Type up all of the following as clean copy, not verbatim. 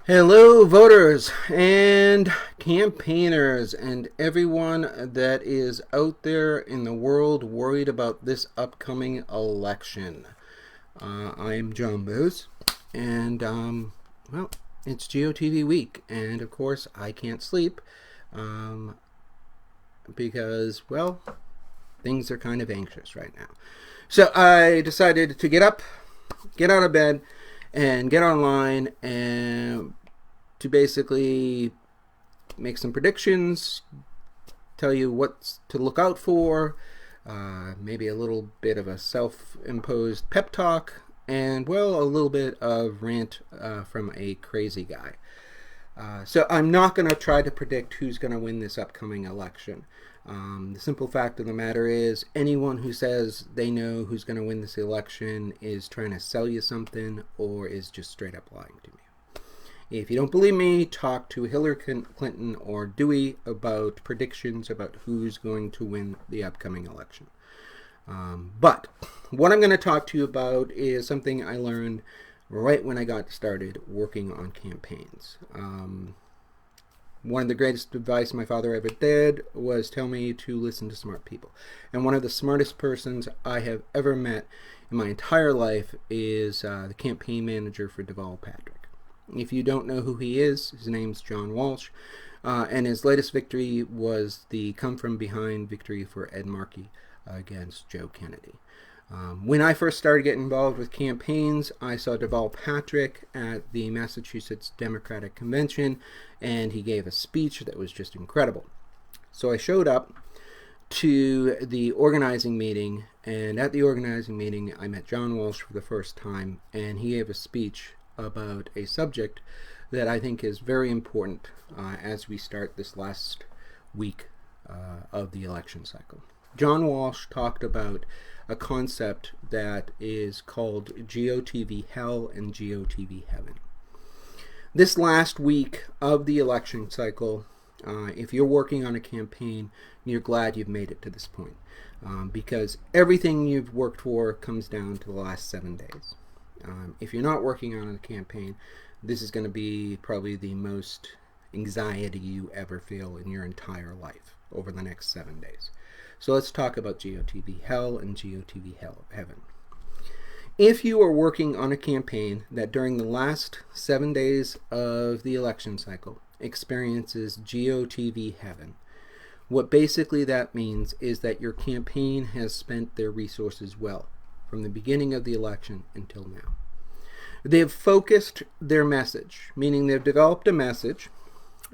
Hello, voters and campaigners, and everyone that is out there in the world worried about this upcoming election. I am John Booz, and well, it's GOTV week, and of course, I can't sleep um, because, well, things are kind of anxious right now. So I decided to get up, get out of bed, and get online and to basically make some predictions, tell you what to look out for, maybe a little bit of a self-imposed pep talk, and, well, a little bit of rant from a crazy guy. So I'm not going to try to predict who's going to win this upcoming election. The simple fact of the matter is anyone who says they know who's going to win this election is trying to sell you something or is just straight up lying to me. If you don't believe me, talk to Hillary Clinton or Dewey about predictions about who's going to win the upcoming election. But what I'm going to talk to you about is something I learned right when I got started working on campaigns. One of the greatest advice my father ever did was tell me to listen to smart people. And one of the smartest persons I have ever met in my entire life is the campaign manager for Deval Patrick. If you don't know who he is, his name's John Walsh, and his latest victory was the come-from-behind victory for Ed Markey against Joe Kennedy. When I first started getting involved with campaigns, I saw Deval Patrick at the Massachusetts Democratic Convention, and he gave a speech that was just incredible. So I showed up to the organizing meeting, and at the organizing meeting, I met John Walsh for the first time, and he gave a speech about a subject that I think is very important as we start this last week of the election cycle. John Walsh talked about a concept that is called GOTV Hell and GOTV Heaven. This last week of the election cycle, if you're working on a campaign, you're glad you've made it to this point because everything you've worked for comes down to the last 7 days. If you're not working on a campaign, this is going to be probably the most anxiety you ever feel in your entire life over the next 7 days. So let's talk about GOTV Hell and GOTV Heaven. If you are working on a campaign that during the last 7 days of the election cycle experiences GOTV Heaven, what basically that means is that your campaign has spent their resources well from the beginning of the election until now. They've focused their message, meaning they've developed a message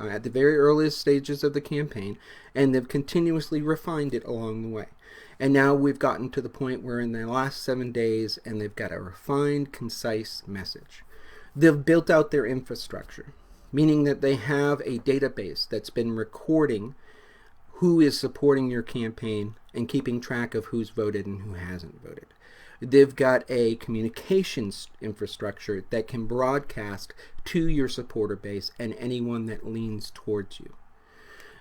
at the very earliest stages of the campaign, and they've continuously refined it along the way. And now we've gotten to the point where in the last 7 days, and they've got a refined, concise message. They've built out their infrastructure, meaning that they have a database that's been recording who is supporting your campaign and keeping track of who's voted and who hasn't voted. They've got a communications infrastructure that can broadcast to your supporter base and anyone that leans towards you.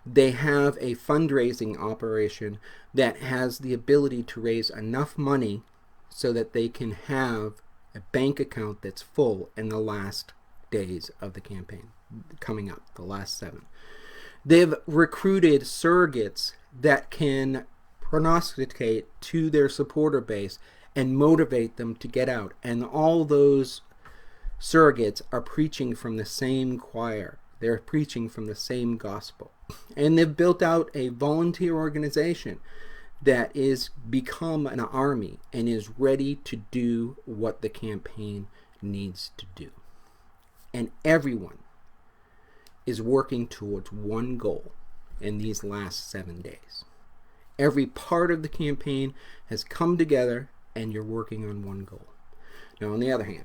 They have a fundraising operation that has the ability to raise enough money so that they can have a bank account that's full in the last days of the campaign coming up, the last 7. They've recruited surrogates that can prognosticate to their supporter base and motivate them to get out. And all those surrogates are preaching from the same choir. They're preaching from the same gospel. And they've built out a volunteer organization that is become an army and is ready to do what the campaign needs to do. And everyone is working towards one goal in these last 7 days. Every part of the campaign has come together and you're working on one goal. Now, on the other hand,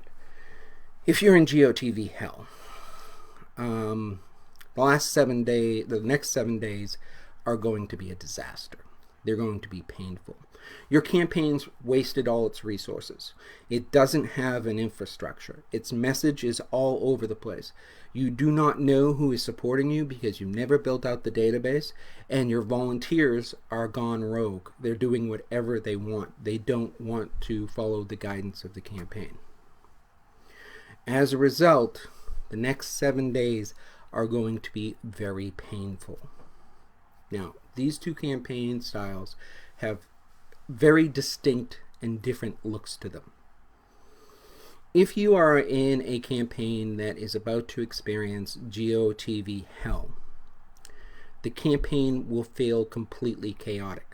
if you're in GOTV Hell, the next 7 days are going to be a disaster. They're going to be painful. Your campaign's wasted all its resources. It doesn't have an infrastructure. Its message is all over the place. You do not know who is supporting you because you've never built out the database, and your volunteers are gone rogue. They're doing whatever they want. They don't want to follow the guidance of the campaign. As a result, The next 7 days are going to be very painful. Now, these two campaign styles have very distinct and different looks to them. If you are in a campaign that is about to experience GOTV hell, the campaign will feel completely chaotic.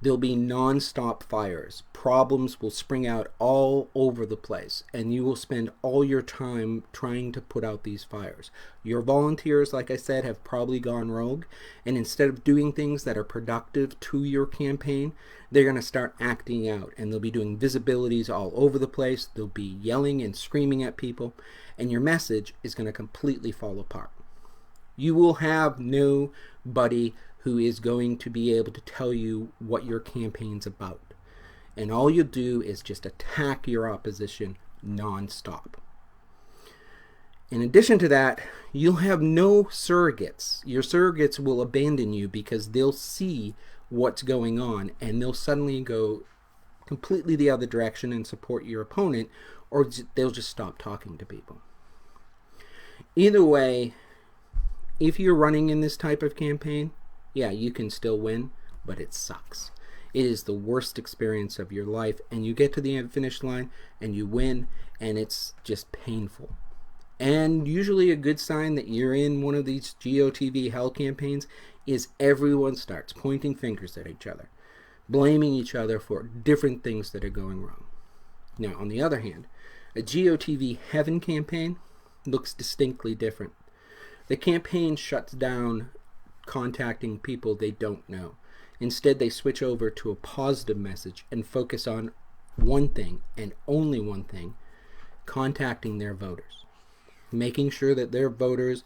There'll be non-stop fires. Problems will spring out all over the place, and you will spend all your time trying to put out these fires. Your volunteers, like I said, have probably gone rogue, and instead of doing things that are productive to your campaign, they're going to start acting out, and they'll be doing visibilities all over the place. They'll be yelling and screaming at people, and your message is going to completely fall apart. You will have nobody who is going to be able to tell you what your campaign's about. And all you do is just attack your opposition non-stop. In addition to that, you'll have no surrogates. Your surrogates will abandon you because they'll see what's going on and they'll suddenly go completely the other direction and support your opponent, or they'll just stop talking to people. Either way, if you're running in this type of campaign, yeah, you can still win, but it sucks. It is the worst experience of your life, and you get to the finish line and you win, and it's just painful. And usually a good sign that you're in one of these GOTV hell campaigns is everyone starts pointing fingers at each other, blaming each other for different things that are going wrong. Now, on the other hand, a GOTV heaven campaign looks distinctly different. The campaign shuts down contacting people they don't know. Instead, they switch over to a positive message and focus on one thing and only one thing: contacting their voters, making sure that their voters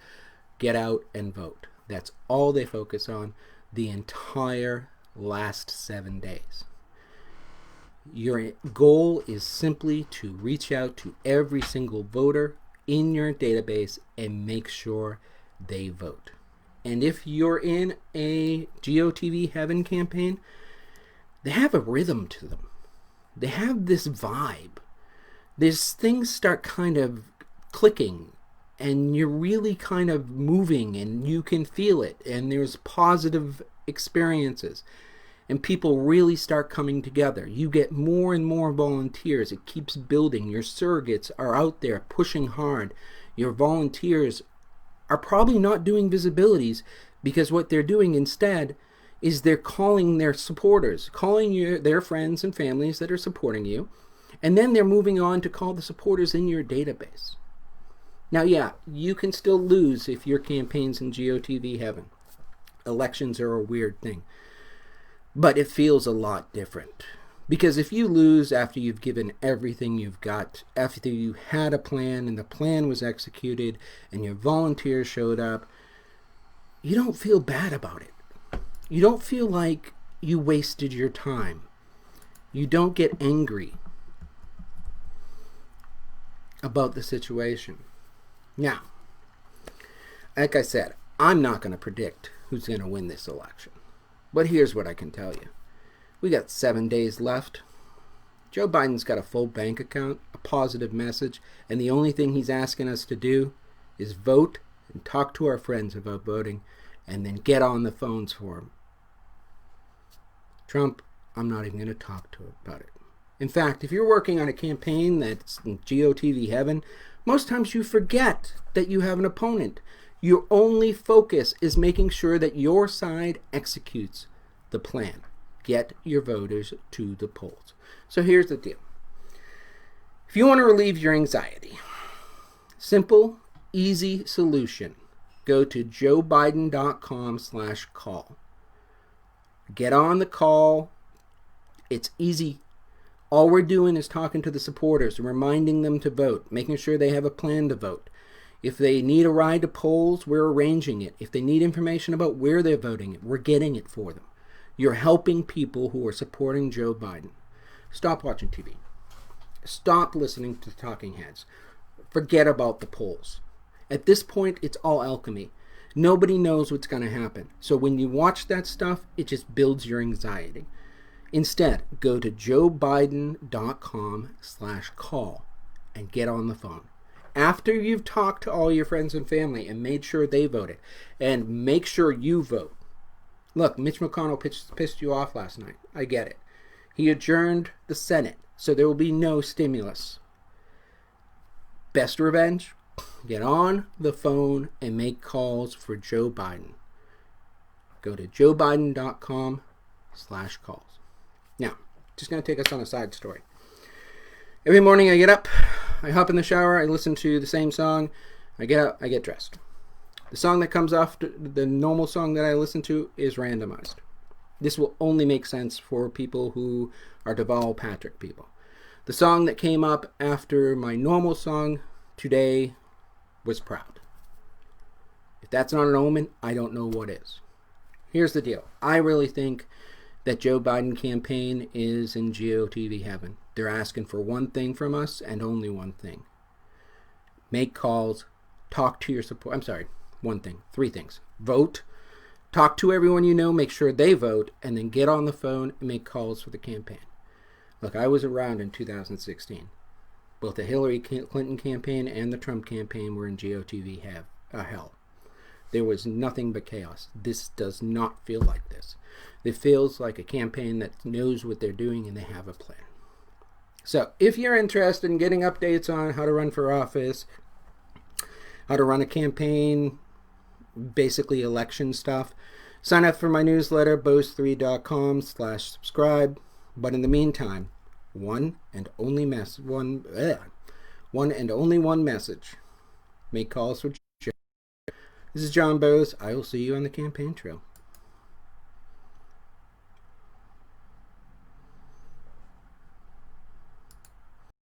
get out and vote. That's all they focus on the entire last 7 days. Your goal is simply to reach out to every single voter in your database and make sure they vote. And if you're in a GOTV Heaven campaign, they have a rhythm to them. They have this vibe. These things start kind of clicking, and you're really kind of moving, and you can feel it, and there's positive experiences, and people really start coming together. You get more and more volunteers. It keeps building. Your surrogates are out there pushing hard. Your volunteers are probably not doing visibilities, because what they're doing instead is they're calling their supporters, calling their friends and families that are supporting you, and then they're moving on to call the supporters in your database. Now, yeah, you can still lose if your campaign's in GOTV Heaven. Elections are a weird thing, but it feels a lot different. Because if you lose after you've given everything you've got, after you had a plan and the plan was executed and your volunteers showed up, you don't feel bad about it. You don't feel like you wasted your time. You don't get angry about the situation. Now, like I said, I'm not going to predict who's going to win this election. But here's what I can tell you. We got 7 days left. Joe Biden's got a full bank account, a positive message, and the only thing he's asking us to do is vote and talk to our friends about voting, and then get on the phones for him. Trump, I'm not even going to talk to him about it. In fact, if you're working on a campaign that's in GOTV Heaven, most times you forget that you have an opponent. Your only focus is making sure that your side executes the plan. Get your voters to the polls. So here's the deal. If you want to relieve your anxiety, simple, easy solution. Go to joebiden.com/call. Get on the call. It's easy. All we're doing is talking to the supporters, reminding them to vote, making sure they have a plan to vote. If they need a ride to polls, we're arranging it. If they need information about where they're voting, we're getting it for them. You're helping people who are supporting Joe Biden. Stop watching TV. Stop listening to talking heads. Forget about the polls. At this point, it's all alchemy. Nobody knows what's going to happen. So when you watch that stuff, it just builds your anxiety. Instead, go to joebiden.com/call and get on the phone. after you've talked to all your friends and family and made sure they voted, and make sure you vote. Look, Mitch McConnell pissed you off last night. I get it. He adjourned the Senate, so there will be no stimulus. Best revenge? Get on the phone and make calls for Joe Biden. Go to joebiden.com/calls. Now, just going to take us on a side story. Every morning I get up, I hop in the shower, I listen to the same song, I get up, I get dressed. The song that comes after the normal song that I listen to is randomized. This will only make sense for people who are Deval Patrick people. The song that came up after my normal song today was Proud. If that's not an omen, I don't know what is. Here's the deal. I really think that Joe Biden campaign is in GOTV heaven. They're asking for one thing from us and only one thing. Make calls, talk to your support. I'm sorry, one thing, three things. Vote, talk to everyone you know, make sure they vote, and then get on the phone and make calls for the campaign. Look, I was around in 2016. Both the Hillary Clinton campaign and the Trump campaign were in GOTV hell. There was nothing but chaos. This does not feel like this. It feels like a campaign that knows what they're doing and they have a plan. So if you're interested in getting updates on how to run for office, how to run a campaign, basically election stuff, sign up for my newsletter, bose3.com/subscribe. But in the meantime, one and only one message. Make calls for Joe. This is John Bose. I will see you on the campaign trail.